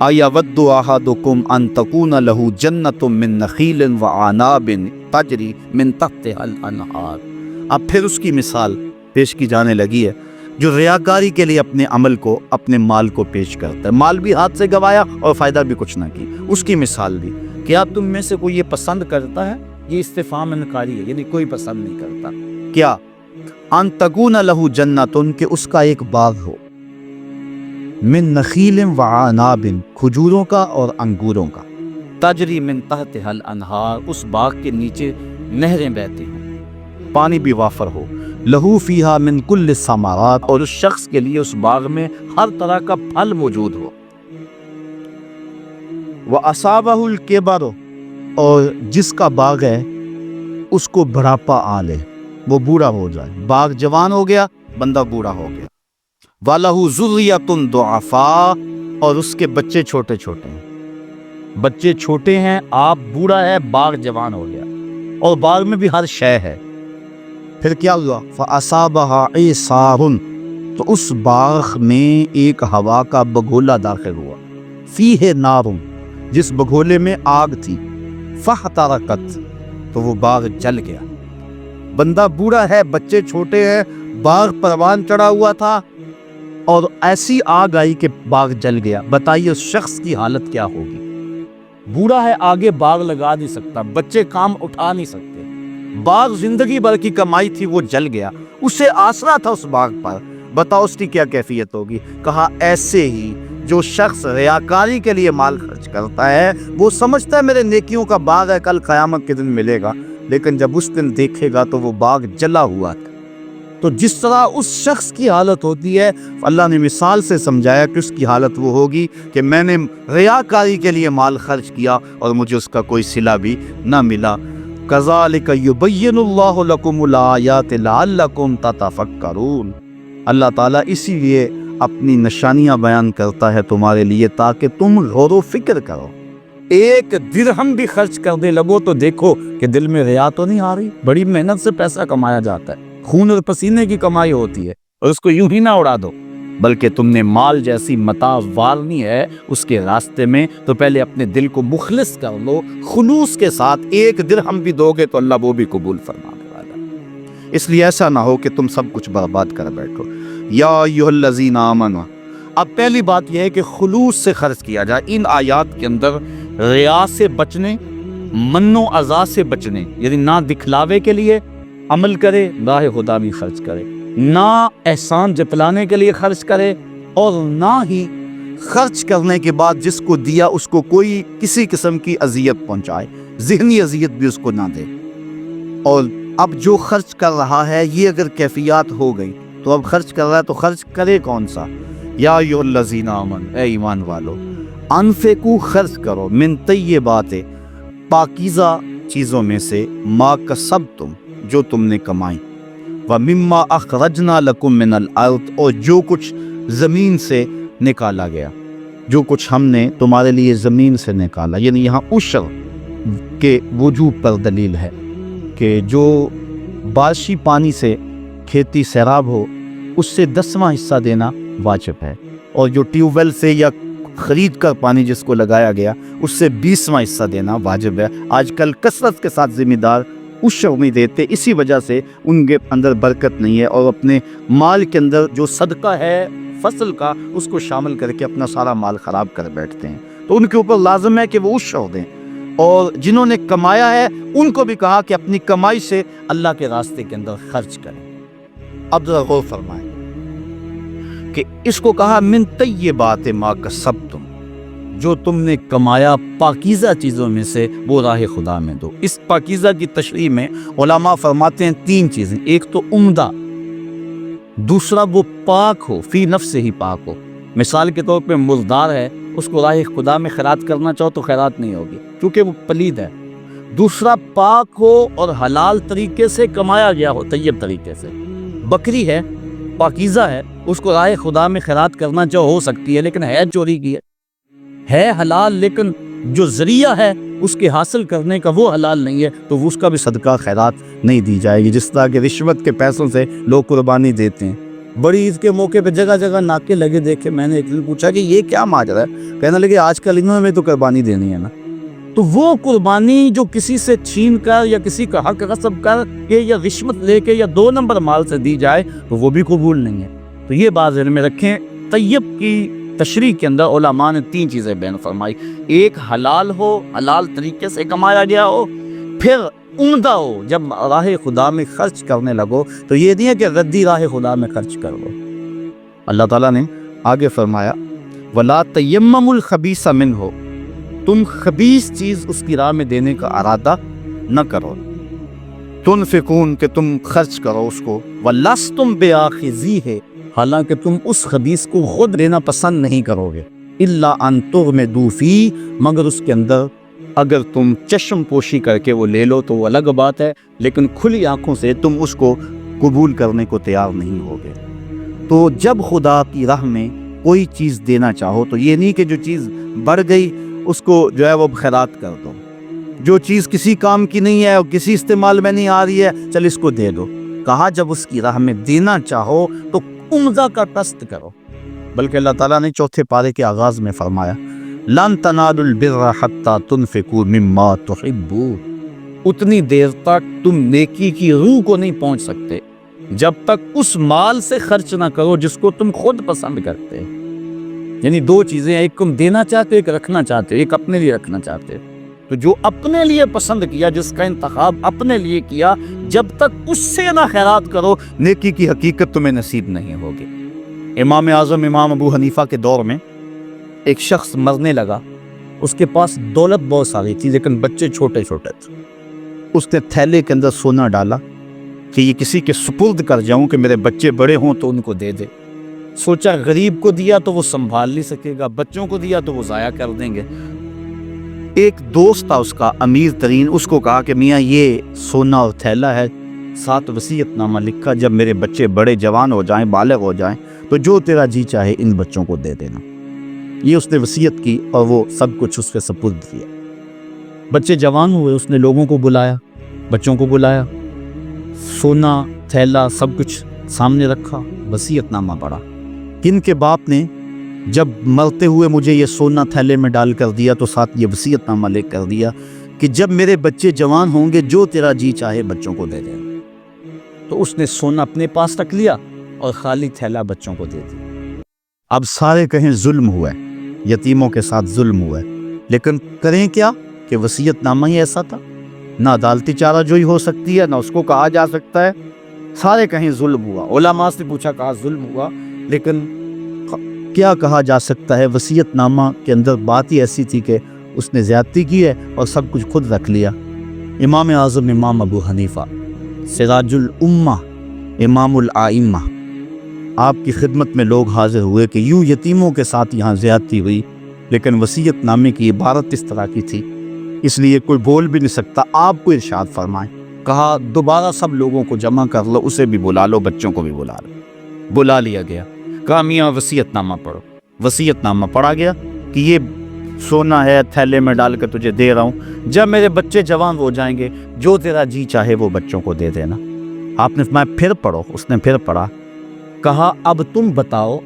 اَیَوَدُّ أَحَدُکُمْ أَن تَکُونَ لَهُ جَنَّةٌ مِّن نَخِیلٍ وَأَعْنَابٍ تَجْرِی مِن تَحْتِہَا الْأَنْہَارُ اب پھر اس کی مثال پیش کی جانے لگی ہے جو ریاکاری کے لیے اپنے عمل کو، اپنے مال کو پیش کرتا ہے، مال بھی ہاتھ سے گوایا اور فائدہ بھی کچھ نہ کی، اس کی مثال دی۔ کیا تم میں سے کوئی یہ پسند کرتا ہے؟ یہ استفہام انکاری ہے، یعنی کوئی پسند نہیں کرتا۔ کیا ان تکون لہ جنتن کہ اس کا ایک باغ ہو، من نخیل وعناب کھجوروں کا اور انگوروں کا، تجری من تحتها الانہار اس باغ کے نیچے نہریں بہتی ہوں، پانی بھی وافر ہو، لہو فیہا من کل الثمرات اور اس شخص کے لیے اس باغ میں ہر طرح کا پھل موجود ہو، وَأَصَابَهُ الْكِبَرُ اور جس کا باغ ہے اس کو بڑھاپا آ لے، وہ بوڑھا ہو جائے، باغ جوان ہو گیا، بندہ بوڑھا ہو گیا، وَلَهُ ذُرِّيَّةٌ ضُعَفَاء اور اس کے بچے چھوٹے چھوٹے ہیں، بچے چھوٹے ہیں، آپ بوڑھا ہے، باغ جوان ہو گیا اور باغ میں بھی ہر شے ہے۔ پھر کیا ہوا؟ فَأَصَابَهَا عِصَارٌ تو اس باغ میں ایک ہوا کا بگولا داخل ہوا، فِيهِ نَارٌ جس بگولے میں آگ تھی، فَاحْتَرَقَتْ تو وہ باغ جل گیا۔ بندہ بوڑھا ہے، بچے چھوٹے ہیں، باغ پروان چڑھا ہوا تھا اور ایسی آگ آئی کہ باغ جل گیا۔ بتائیے اس شخص کی حالت کیا ہوگی؟ بوڑھا ہے، آگے باغ لگا نہیں سکتا، بچے کام اٹھا نہیں سکتے، باغ زندگی بھر کی کمائی تھی وہ جل گیا، اسے آسرا تھا اس باغ پر، بتاؤ اس کی کیا کیفیت ہوگی؟ کہا ایسے ہی جو شخص ریاکاری کے لیے مال خرچ کرتا ہے وہ سمجھتا ہے میرے نیکیوں کا باغ ہے، کل قیامت کے دن ملے گا، لیکن جب اس دن دیکھے گا تو وہ باغ جلا ہوا تھا۔ تو جس طرح اس شخص کی حالت ہوتی ہے، اللہ نے مثال سے سمجھایا کہ اس کی حالت وہ ہوگی کہ میں نے ریاکاری کے لیے مال خرچ کیا اور مجھے اس کا کوئی صلہ بھی نہ ملا۔ کذالک یبین اللہ لکم الآیات لعلکم تتفکرون اللہ تعالیٰ اسی لیے اپنی نشانیاں بیان کرتا ہے تمہارے لیے تاکہ تم غور و فکر کرو۔ ایک درہم بھی خرچ کرنے لگو تو دیکھو کہ دل میں ریا تو نہیں آ رہی، بڑی محنت سے پیسہ کمایا جاتا ہے، خون اور پسینے کی کمائی ہوتی ہے اور اس کو یوں ہی نہ اڑا دو، بلکہ تم نے مال جیسی متاع والنی ہے اس کے راستے میں تو پہلے اپنے دل کو مخلص کر لو، خلوص کے ساتھ۔ 1 درہم بھی دو گے تو اللہ وہ بھی قبول فرمانے والا۔ اس لیے ایسا نہ ہو کہ تم سب کچھ برباد کر بیٹھو۔ یا ایھا الذین آمنوا، اب پہلی بات یہ ہے کہ خلوص سے خرچ کیا جائے۔ ان آیات کے اندر ریا سے بچنے، من و اذا سے بچنے، یعنی نہ دکھلاوے کے لیے عمل کرے، راہ خدا میں خرچ کرے، نہ احسان جتلانے کے لیے خرچ کرے، اور نہ ہی خرچ کرنے کے بعد جس کو دیا اس کو کوئی کسی قسم کی اذیت پہنچائے، ذہنی اذیت بھی اس کو نہ دے۔ اور اب جو خرچ کر رہا ہے یہ اگر کیفیات ہو گئی تو اب خرچ کر رہا ہے تو خرچ کرے کون سا؟ یا ایھا الذین آمنوا، اے ایمان والو، انفقوا، خرچ کرو، من طیبات، پاکیزہ چیزوں میں سے، ما کسبتم، جو تم نے کمائی، ومما اخرجنا لکم من الارض، اور جو کچھ زمین سے نکالا گیا، جو کچھ ہم نے تمہارے لیے زمین سے نکالا، یعنی یہاں عشر کے وجوب پر دلیل ہے کہ جو بارشی پانی سے کھیتی سیراب ہو اس سے 10واں حصہ دینا واجب ہے، اور جو ٹیوب ویل سے یا خرید کر پانی جس کو لگایا گیا اس سے 20واں حصہ دینا واجب ہے۔ آج کل کثرت کے ساتھ ذمہ دار عشر نہیں دیتے، اسی وجہ سے ان کے اندر برکت نہیں ہے، اور اپنے مال کے اندر جو صدقہ ہے فصل کا اس کو شامل کر کے اپنا سارا مال خراب کر بیٹھتے ہیں۔ تو ان کے اوپر لازم ہے کہ وہ عشر دیں، اور جنہوں نے کمایا ہے ان کو بھی کہا کہ اپنی کمائی سے اللہ کے راستے کے اندر خرچ کریں۔ اب ذرا غور فرمائیں کہ اس کو کہا من طیبات ما کسبتم، جو تم نے کمایا پاکیزہ چیزوں میں سے وہ راہ خدا میں دو۔ اس پاکیزہ کی تشریح میں علماء فرماتے ہیں 3 چیزیں، ایک تو عمدہ، دوسرا وہ پاک ہو، فی نفس ہی پاک ہو۔ مثال کے طور پہ مردار ہے، اس کو راہ خدا میں خیرات کرنا چاہو تو خیرات نہیں ہوگی کیونکہ وہ پلید ہے۔ دوسرا پاک ہو اور حلال طریقے سے کمایا گیا ہو، طیب طریقے سے۔ بکری ہے، پاکیزہ ہے، اس کو راہ خدا میں خیرات کرنا چاہو ہو سکتی ہے، لیکن ہے چوری کی ہے حلال، لیکن جو ذریعہ ہے اس کے حاصل کرنے کا وہ حلال نہیں ہے، تو اس کا بھی صدقہ خیرات نہیں دی جائے گی۔ جس طرح کہ رشوت کے پیسوں سے لوگ قربانی دیتے ہیں، بڑی عید کے موقع پہ جگہ جگہ ناکے لگے دیکھے، میں نے ایک دن پوچھا کہ یہ کیا ماجرا ہے؟ کہنے لگے آج کل انہوں نے تو قربانی دینی ہے نا، تو وہ قربانی جو کسی سے چھین کر یا کسی کا حق غصب کر کے یا رشوت لے کے یا 2 نمبر مال سے دی جائے تو وہ بھی قبول نہیں ہے۔ تو یہ بات ذہن میں رکھیں۔ طیب کی تشریح کے اندر علماء نے 3 چیزیں بیان فرمائی، ایک حلال ہو، حلال طریقے سے کمایا گیا ہو، پھر عمدہ ہو۔ جب راہ خدا میں خرچ کرنے لگو تو یہ نہیں ہے کہ ردی راہ خدا میں خرچ کر لو۔ اللہ تعالیٰ نے آگے فرمایا وَلَا تَيَمَّمُوا الْخَبِيثَ مِنْهُ، تم خبیث چیز اس کی راہ میں دینے کا ارادہ نہ کرو، تنفقون کہ تم خرچ کرو اس کو، وَلَسْتُمْ بِآخِذِيهِ، حالانکہ تم اس خبیث کو خود لینا پسند نہیں کرو گے، إِلَّا أَن تُغْمِضُوا فِيهِ، مگر اس کے اندر اگر تم چشم پوشی کر کے وہ لے لو تو وہ الگ بات ہے، لیکن کھلی آنکھوں سے تم اس کو قبول کرنے کو تیار نہیں ہوگے۔ تو جب خدا کی راہ میں کوئی چیز دینا چاہو تو یہ نہیں کہ جو چیز بڑھ گئی اس کو جو ہے وہ خیرات کر دو، جو چیز کسی کام کی نہیں ہے اور کسی استعمال میں نہیں آ رہی ہے چل اس کو دے دو۔ کہا جب اس کی راہ میں دینا چاہو تو عمدہ کا قصد کرو، بلکہ اللہ تعالیٰ نے 4 پارے کے آغاز میں فرمایا لَن تَنَالُوا الْبِرَّ حَتَّى تُنْفِقُوا مِمَّا تُحِبُّونَ، اتنی دیر تک تم نیکی کی روح کو نہیں پہنچ سکتے جب تک اس مال سے خرچ نہ کرو جس کو تم خود پسند کرتے۔ یعنی 2 چیزیں، ایک تم دینا چاہتے، ایک رکھنا چاہتے، ایک اپنے لیے رکھنا چاہتے۔ تو جو اپنے لیے پسند کیا، جس کا انتخاب اپنے لیے کیا، جب تک اس سے نہ خیرات کرو نیکی کی حقیقت تمہیں نصیب نہیں ہوگی۔ امام اعظم امام ابو حنیفہ کے دور میں ایک شخص مرنے لگا، اس کے پاس دولت بہت ساری تھی لیکن بچے چھوٹے چھوٹے تھے۔ اس نے تھیلے کے اندر سونا ڈالا کہ یہ کسی کے سپرد کر جاؤں کہ میرے بچے بڑے ہوں تو ان کو دے دے۔ سوچا غریب کو دیا تو وہ سنبھال نہیں سکے گا، بچوں کو دیا تو وہ ضائع کر دیں گے۔ ایک دوست تھا اس کا امیر ترین، اس کو کہا کہ میاں یہ سونا اور تھیلا ہے، ساتھ وصیت نامہ لکھا، جب میرے بچے بڑے جوان ہو جائیں، بالغ ہو جائیں تو جو تیرا جی چاہے ان بچوں کو دے دینا۔ یہ اس نے وصیت کی اور وہ سب کچھ اس کے سپرد کیا۔ بچے جوان ہوئے، اس نے لوگوں کو بلایا، بچوں کو بلایا، سونا تھیلا سب کچھ سامنے رکھا، وصیت نامہ پڑھا، کن کے باپ نے جب مرتے ہوئے مجھے یہ سونا تھیلے میں ڈال کر دیا تو ساتھ یہ وصیت نامہ لے کر دیا کہ جب میرے بچے جوان ہوں گے جو تیرا جی چاہے بچوں کو دے دے. تو اس نے سونا اپنے پاس رکھ لیا اور خالی تھیلا بچوں کو دے دیا. اب سارے کہیں ظلم ہوا ہے، یتیموں کے ساتھ ظلم ہوا ہے، لیکن کریں کیا کہ وصیت نامہ ہی ایسا تھا. نہ عدالتی چارہ جوئی ہو سکتی ہے، نہ اس کو کہا جا سکتا ہے. سارے کہیں ظلم ہوا. علماء سے پوچھا، کہا ظلم ہوا، لیکن کیا کہا جا سکتا ہے. وصیت نامہ کے اندر بات ہی ایسی تھی کہ اس نے زیادتی کی ہے اور سب کچھ خود رکھ لیا. امام اعظم امام ابو حنیفہ سراج الامہ امام الائمہ، آپ کی خدمت میں لوگ حاضر ہوئے کہ یوں یتیموں کے ساتھ یہاں زیادتی ہوئی، لیکن وصیت نامے کی عبارت اس طرح کی تھی، اس لیے کوئی بول بھی نہیں سکتا. آپ کو ارشاد فرمائیں. کہا دوبارہ سب لوگوں کو جمع کر لو، اسے بھی بلا لو، بچوں کو بھی بلا لو. بلا لیا گیا. کہا میاں وصیت نامہ پڑھو. وصیت نامہ پڑھا گیا کہ یہ سونا ہے، تھیلے میں ڈال کر تجھے دے رہا ہوں، جب میرے بچے جوان ہو جائیں گے جو تیرا جی چاہے وہ بچوں کو دے دینا. آپ نے فرمایا پھر پڑھو. اس نے پھر پڑھا. کہا اب تم بتاؤ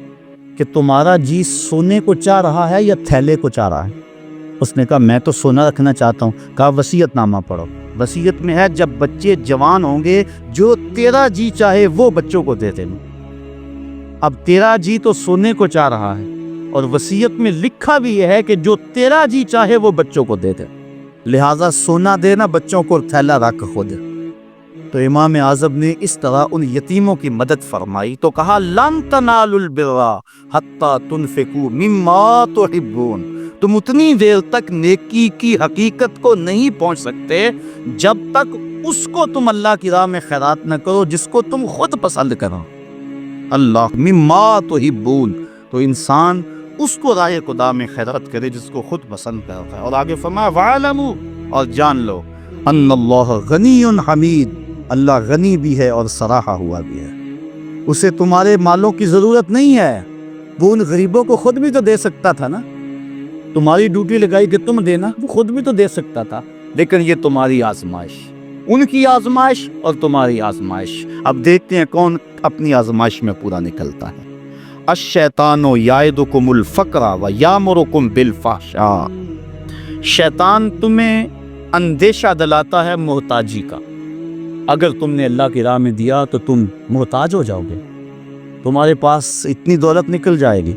کہ تمہارا جی سونے کو چاہ رہا ہے یا تھیلے کو چاہ رہا ہے. اس نے کہا میں تو سونا رکھنا چاہتا ہوں. کہا وصیت نامہ پڑھو. وصیت میں ہے جب بچے جوان ہوں گے جو تیرا جی چاہے وہ بچوں کو دے دینا. اب تیرا جی تو سونے کو چاہ رہا ہے اور وصیت میں لکھا بھی یہ ہے کہ جو تیرا جی چاہے وہ بچوں کو دے دے، لہٰذا سونا دینا، بچوں کو تھیلا رکھ خود. تو امام اعظم نے اس طرح ان یتیموں کی مدد فرمائی. تو کہا لن تنالوا البر حتی تنفقوا مما تحبون، تم اتنی دیر تک نیکی کی حقیقت کو نہیں پہنچ سکتے جب تک اس کو تم اللہ کی راہ میں خیرات نہ کرو جس کو تم خود پسند کرو. اللہ مما تحبون، تو انسان اس کو راہ خدا میں خیرات کرے جس کو خود پسند کرتا ہے. اور آگے فرمایا وَاعْلَمُوا، اور جان لو، ان اللہ غنی حمید، اللہ غنی بھی ہے اور سراہا ہوا بھی ہے. اسے تمہارے مالوں کی ضرورت نہیں ہے، وہ ان غریبوں کو خود بھی تو دے سکتا تھا نا. تمہاری ڈیوٹی لگائی کہ تم دینا، وہ خود بھی تو دے سکتا تھا، لیکن یہ تمہاری آزمائش، ان کی آزمائش اور تمہاری آزمائش. اب دیکھتے ہیں کون اپنی آزمائش میں پورا نکلتا ہے. الشیطان یعدکم الفقر ویامرکم بالفحشاء، شیطان تمہیں اندیشہ دلاتا ہے محتاجی کا. اگر تم نے اللہ کی راہ میں دیا تو تم محتاج ہو جاؤ گے، تمہارے پاس اتنی دولت نکل جائے گی.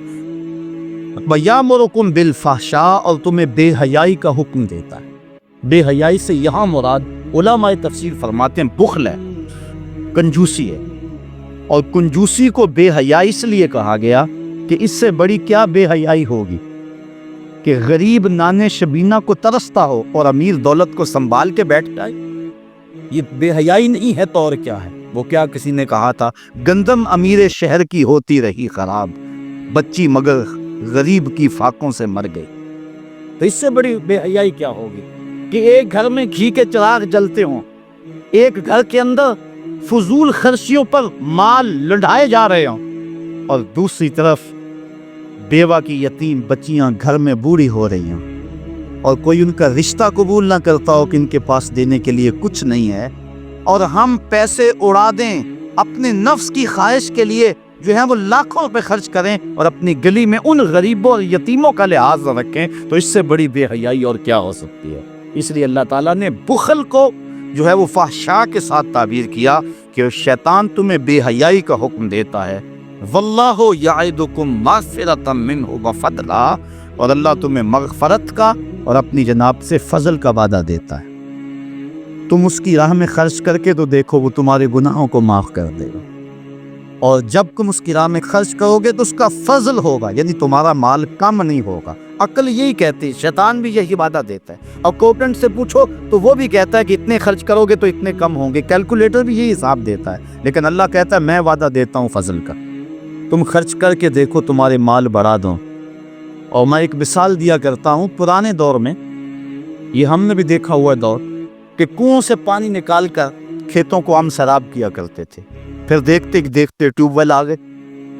وَيَأْمُرُكُمْ بِالْفَحْشَاءِ، اور تمہیں بے حیائی کا حکم دیتا ہے. بے حیائی سے یہاں مراد علماء تفسیر فرماتے ہیں بخل ہے، کنجوسی ہے. اور کنجوسی کو بے حیائی اس لیے کہا گیا کہ اس سے بڑی کیا بے حیائی ہوگی کہ غریب نانے شبینہ کو ترستا ہو اور امیر دولت کو سنبھال کے بیٹھ جائے. یہ بے حیائی نہیں ہے تو اور کیا ہے. وہ کیا کسی نے کہا تھا، گندم امیر شہر کی ہوتی رہی خراب، بچی مگر غریب کی فاقوں سے مر گئی. تو اس سے بڑی بے حیائی کیا ہوگی کہ ایک گھر میں گھی کے چراغ جلتے ہوں، ایک گھر کے اندر فضول خرچیوں پر مال لڑھائے جا رہے ہوں، اور دوسری طرف بیوہ کی یتیم بچیاں گھر میں بوڑھی ہو رہی ہوں، اور کوئی ان کا رشتہ قبول نہ کرتا ہو کہ ان کے پاس دینے کے لیے کچھ نہیں ہے، اور ہم پیسے اڑا دیں اپنے نفس کی خواہش کے لیے جو ہے وہ لاکھوں روپے خرچ کریں اور اپنی گلی میں ان غریبوں اور یتیموں کا لحاظ رکھیں. تو اس سے بڑی بے حیائی اور کیا ہو سکتی ہے. اس لیے اللہ تعالیٰ نے بخل کو جو ہے وہ فحشاء کے ساتھ تعبیر کیا کہ شیطان تمہیں بے حیائی کا حکم دیتا ہے. واللہ یعدکم مغفرۃ منہ وفضلا، اور اللہ تمہیں مغفرت کا اور اپنی جناب سے فضل کا وعدہ دیتا ہے. تم اس کی راہ میں خرچ کر کے تو دیکھو وہ تمہارے گناہوں کو معاف کر دے گا، اور جب تم اس کی راہ میں خرچ کرو گے تو اس کا فضل ہوگا، یعنی تمہارا مال کم نہیں ہوگا. عقل یہی کہتی ہے، شیطان بھی یہی وعدہ دیتا ہے. اکاؤنٹنٹ سے پوچھو تو وہ بھی کہتا ہے کہ اتنے خرچ کرو گے تو اتنے کم ہوں گے. کیلکولیٹر بھی یہی حساب دیتا ہے، لیکن اللہ کہتا ہے میں وعدہ دیتا ہوں فضل کا. تم خرچ کر کے دیکھو تمہارے مال بڑھا دو. اور میں ایک مثال دیا کرتا ہوں، پرانے دور میں یہ ہم نے بھی دیکھا ہوا دور کہ کنویں سے پانی نکال کر کھیتوں کو ہم سیراب کیا کرتے تھے. پھر دیکھتے دیکھتے ٹیوب ویل آ گئے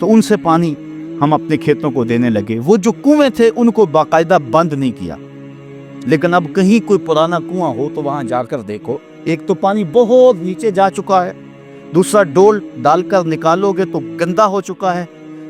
تو ان سے پانی ہم اپنے کھیتوں کو دینے لگے. وہ جو کنویں تھے ان کو باقاعدہ بند نہیں کیا، لیکن اب کہیں کوئی پرانا کنواں ہو تو وہاں جا کر دیکھو، ایک تو پانی بہت نیچے جا چکا ہے، دوسرا ڈول ڈال کر نکالو گے تو گندا ہو چکا ہے،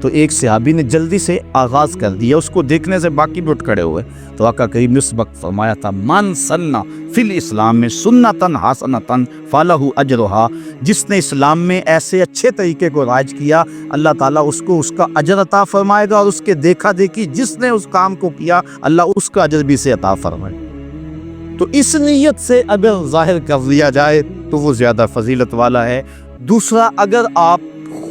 تو ایک صحابی نے جلدی سے آغاز کر دیا، اس کو دیکھنے سے باقی بھی اٹھ کھڑے ہوئے۔ تو آقا کریم نے اس وقت فرمایا تھا من سنّا فی الاسلام میں سنتن حسنتن فلہ اجرہا، جس نے اسلام میں ایسے اچھے طریقے کو رائج کیا اللہ تعالیٰ اس کو اس کا اجر عطا فرمائے گا، اور اس کے دیکھا دیکھی جس نے اس کام کو کیا اللہ اس کا اجر بھی سے عطا فرمائے۔ تو اس نیت سے اگر ظاہر کر لیا جائے تو وہ زیادہ فضیلت والا ہے۔ دوسرا، اگر آپ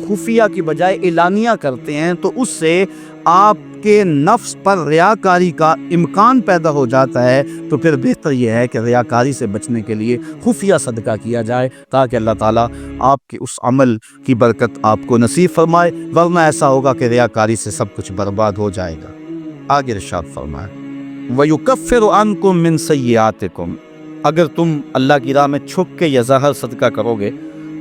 خفیہ کی بجائے اعلانیہ کرتے ہیں تو اس سے آپ کے نفس پر ریاکاری کا امکان پیدا ہو جاتا ہے، تو پھر بہتر یہ ہے کہ ریاکاری سے بچنے کے لیے خفیہ صدقہ کیا جائے تاکہ اللہ تعالیٰ آپ کے اس عمل کی برکت آپ کو نصیب فرمائے، ورنہ ایسا ہوگا کہ ریاکاری سے سب کچھ برباد ہو جائے گا۔ آگے ارشاد فرمائے وَيُكَفِّرُ عَنْكُم مِّن سَيِّئَاتِكُم، اگر تم اللہ کی راہ میں چھپ کے یا ظاہر صدقہ کرو گے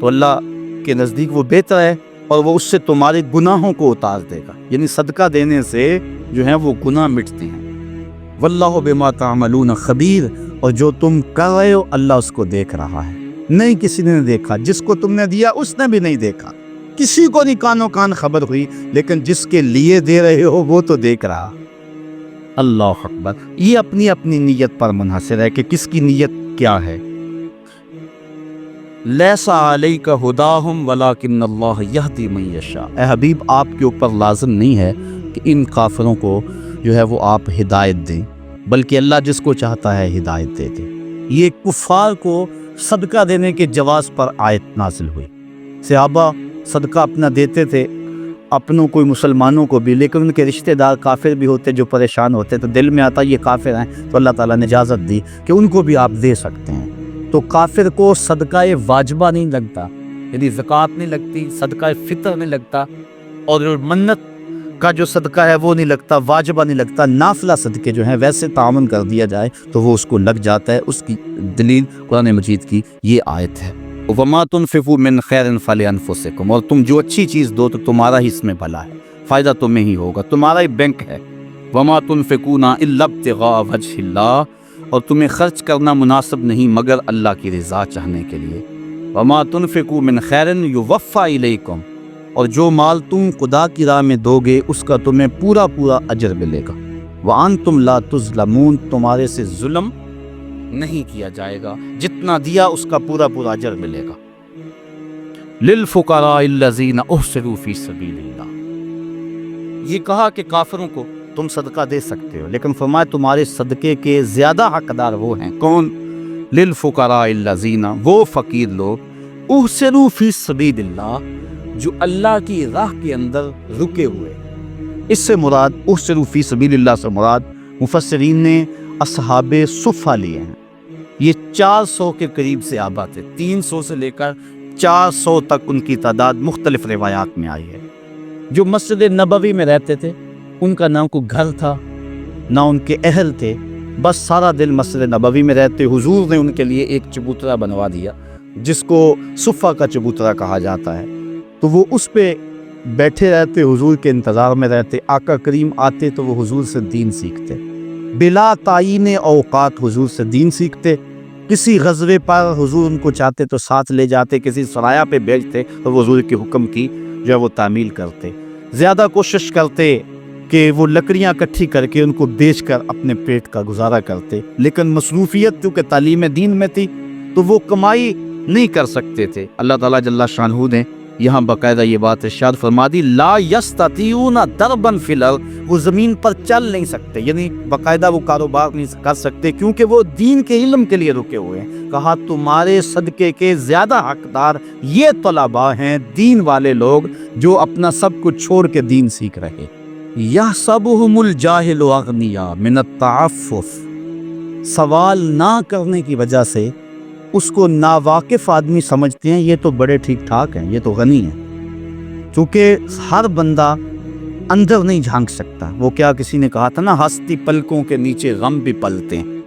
تو اللہ کے نزدیک وہ بہتر ہے، اور وہ اس سے تمہارے گناہوں کو اتار دے گا، یعنی صدقہ دینے سے جو ہیں وہ گناہ مٹتے ہیں۔ واللہ بما تعملون خبیر، اور جو تم کر رہے ہو اللہ اس کو دیکھ رہا ہے، نہیں کسی نے دیکھا، جس کو تم نے دیا اس نے بھی نہیں دیکھا، کسی کو نہیں کانوں کان خبر ہوئی، لیکن جس کے لیے دے رہے ہو وہ تو دیکھ رہا۔ اللہ اکبر۔ یہ اپنی اپنی نیت پر منحصر ہے کہ کس کی نیت کیا ہے۔ لیس علیک ہداہم ولکن اللہ یہدی من یشاء، اے حبیب آپ کے اوپر لازم نہیں ہے کہ ان کافروں کو جو ہے وہ آپ ہدایت دیں، بلکہ اللہ جس کو چاہتا ہے ہدایت دے دے۔ یہ کفار کو صدقہ دینے کے جواز پر آیت نازل ہوئی۔ صحابہ صدقہ اپنا دیتے تھے، اپنوں کوئی مسلمانوں کو بھی، لیکن ان کے رشتہ دار کافر بھی ہوتے جو پریشان ہوتے، تو دل میں آتا یہ کافر ہیں، تو اللہ تعالیٰ نے اجازت دی کہ ان کو بھی آپ دے سکتے ہیں۔ تو کافر کو صدقہ واجبہ نہیں لگتا، یعنی زکوٰۃ نہیں لگتی، صدقہ فطر نہیں لگتا، اور منت کا جو صدقہ ہے وہ نہیں لگتا، واجبہ نہیں لگتا۔ نافلہ صدقے جو ہیں ویسے تعاون کر دیا جائے تو وہ اس کو لگ جاتا ہے۔ اس کی دلیل قرآن مجید کی یہ آیت ہے، وَمَا تُنْفِقُوا مِنْ خَيْرٍ فَلِأَنفُسِكُمْ، اور تم جو اچھی چیز دو تو تمہارا ہی اس میں بھلا ہے، فائدہ تمہیں ہی ہوگا، تمہارا ہی بینک ہے۔ وَمَا تُنْفِقُونَ إِلَّا ابْتِغَاءَ وَجْهِ اللَّهِ، اور تمہیں خرچ کرنا مناسب نہیں مگر اللہ کی رضا چاہنے کے لیے۔ وَمَا تُنْفِقُوا مِنْ خَيْرٍ يُوَفَّى إِلَيْكُمْ، اور جو مال تم خدا کی راہ میں دو گے اس کا تمہیں پورا پورا اجر ملے گا۔ وَأَنْتُمْ لَا تُظْلَمُونَ، تمہارے سے ظلم نہیں کیا جائے گا، جتنا دیا اس کا پورا پورا اجر ملے گا۔ لِلْفُقَرَاءِ الَّذِينَ أُحْصِرُوا فِي سَبِيلِ اللَّهِ، یہ کہا کہ کافروں کو تم صدقہ دے سکتے ہو، لیکن فرمایا تمہارے صدقے کے زیادہ حقدار وہ ہیں، کون؟ لِلْفُقَرَاءِ الَّذِينَ، وہ فقیر لوگ، احسروا فی سبیل اللہ، جو اللہ کی راہ کے اندر رکے ہوئے۔ اس سے مراد احسروا فی سبیل اللہ سے مراد مفسرین نے اصحاب صفہ لیے ہیں۔ یہ 400 کے قریب صحابہ تھے، 300 سے لے کر 400 تک ان کی تعداد مختلف روایات میں آئی ہے، جو مسجد نبوی میں رہتے تھے۔ ان کا نہ کوئی گھر تھا نہ ان کے اہل تھے، بس سارا دن مسجد نبوی میں رہتے۔ حضور نے ان کے لیے ایک چبوترا بنوا دیا جس کو صفہ کا چبوترا کہا جاتا ہے، تو وہ اس پہ بیٹھے رہتے، حضور کے انتظار میں رہتے۔ آقا کریم آتے تو وہ حضور سے دین سیکھتے، بلا تعین اوقات حضور سے دین سیکھتے۔ کسی غزوے پر حضور ان کو چاہتے تو ساتھ لے جاتے، کسی سرایہ پہ بھیجتے اور حضور کے حکم کی جو ہے وہ تعمیل کرتے۔ زیادہ کوشش کرتے کہ وہ لکڑیاں اکٹھی کر کے ان کو بیچ کر اپنے پیٹ کا گزارا کرتے، لیکن مصروفیت کیونکہ تعلیم دین میں تھی تو وہ کمائی نہیں کر سکتے تھے۔ اللہ تعالیٰ جل شانہ نے یہاں باقاعدہ یہ بات ارشاد فرما دی، لا یستطیعون ضربا فی الارض، وہ زمین پر چل نہیں سکتے، یعنی باقاعدہ وہ کاروبار نہیں کر سکتے کیونکہ وہ دین کے علم کے لیے رکے ہوئے ہیں۔ کہا تمہارے صدقے کے زیادہ حقدار یہ طلباء ہیں، دین والے لوگ جو اپنا سب کچھ چھوڑ کے دین سیکھ رہے۔ یحسبہم الجاہل اغنیاء من التعفف، سوال نہ کرنے کی وجہ سے اس کو ناواقف آدمی سمجھتے ہیں یہ تو بڑے ٹھیک ٹھاک ہیں، یہ تو غنی ہیں، چونکہ ہر بندہ اندر نہیں جھانک سکتا۔ وہ کیا کسی نے کہا تھا نا، ہستی پلکوں کے نیچے غم بھی پلتے ہیں،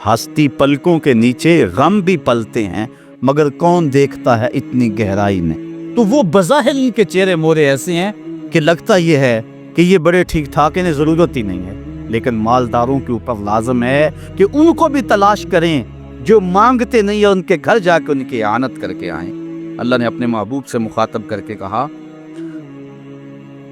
ہستی پلکوں کے نیچے غم بھی پلتے ہیں، مگر کون دیکھتا ہے اتنی گہرائی میں۔ تو وہ بظاہر ان کے چہرے مورے ایسے ہیں کہ لگتا یہ ہے کہ یہ بڑے ٹھیک ٹھاک، انہیں ضرورت ہی نہیں ہے، لیکن مالداروں کے اوپر لازم ہے کہ ان کو بھی تلاش کریں جو مانگتے نہیں ہیں، ان کے گھر جا کے ان کی اعانت کر کے آئیں۔ اللہ نے اپنے محبوب سے مخاطب کر کے کہا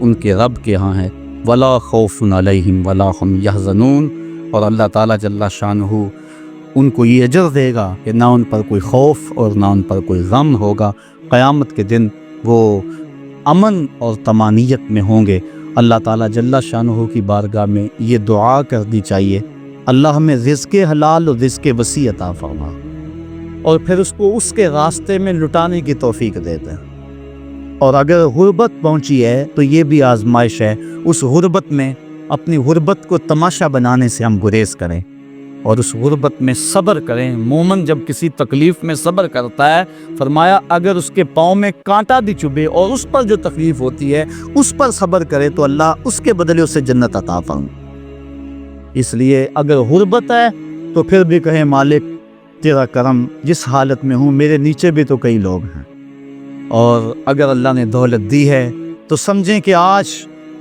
ان کے رب کے ہاں ہے، ولا خوف علیہم ولا ہم یحزنون، اور اللہ تعالیٰ جل شانہ ان کو یہ اجر دے گا کہ نہ ان پر کوئی خوف اور نہ ان پر کوئی غم ہوگا۔ قیامت کے دن وہ امن اور طمانینت میں ہوں گے۔ اللہ تعالیٰ جل شانہ کی بارگاہ میں یہ دعا کرنی چاہیے، اللہ ہمیں رزق حلال اور رزق وسیع عطا فرما، اور پھر اس کو اس کے راستے میں لٹانے کی توفیق دیتے ہیں۔ اور اگر غربت پہنچی ہے تو یہ بھی آزمائش ہے، اس غربت میں اپنی غربت کو تماشا بنانے سے ہم گریز کریں اور اس غربت میں صبر کریں۔ مومن جب کسی تکلیف میں صبر کرتا ہے، فرمایا اگر اس کے پاؤں میں کانٹا بھی چبھے اور اس پر جو تکلیف ہوتی ہے اس پر صبر کرے تو اللہ اس کے بدلے اسے جنت عطا فرمائے۔ اس لیے اگر غربت ہے تو پھر بھی کہیں مالک تیرا کرم، جس حالت میں ہوں میرے نیچے بھی تو کئی لوگ ہیں، اور اگر اللہ نے دولت دی ہے تو سمجھیں کہ آج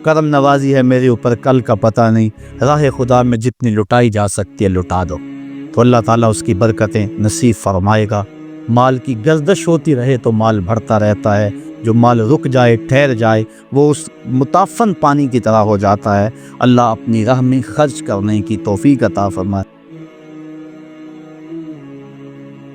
کرم نوازی ہے میرے اوپر، کل کا پتہ نہیں، راہ خدا میں جتنی لٹائی جا سکتی ہے لٹا دو، تو اللہ تعالیٰ اس کی برکتیں نصیب فرمائے گا۔ مال کی گردش ہوتی رہے تو مال بڑھتا رہتا ہے، جو مال رک جائے ٹھہر جائے وہ اس متعفن پانی کی طرح ہو جاتا ہے۔ اللہ اپنی راہ میں خرچ کرنے کی توفیق عطا فرمائے۔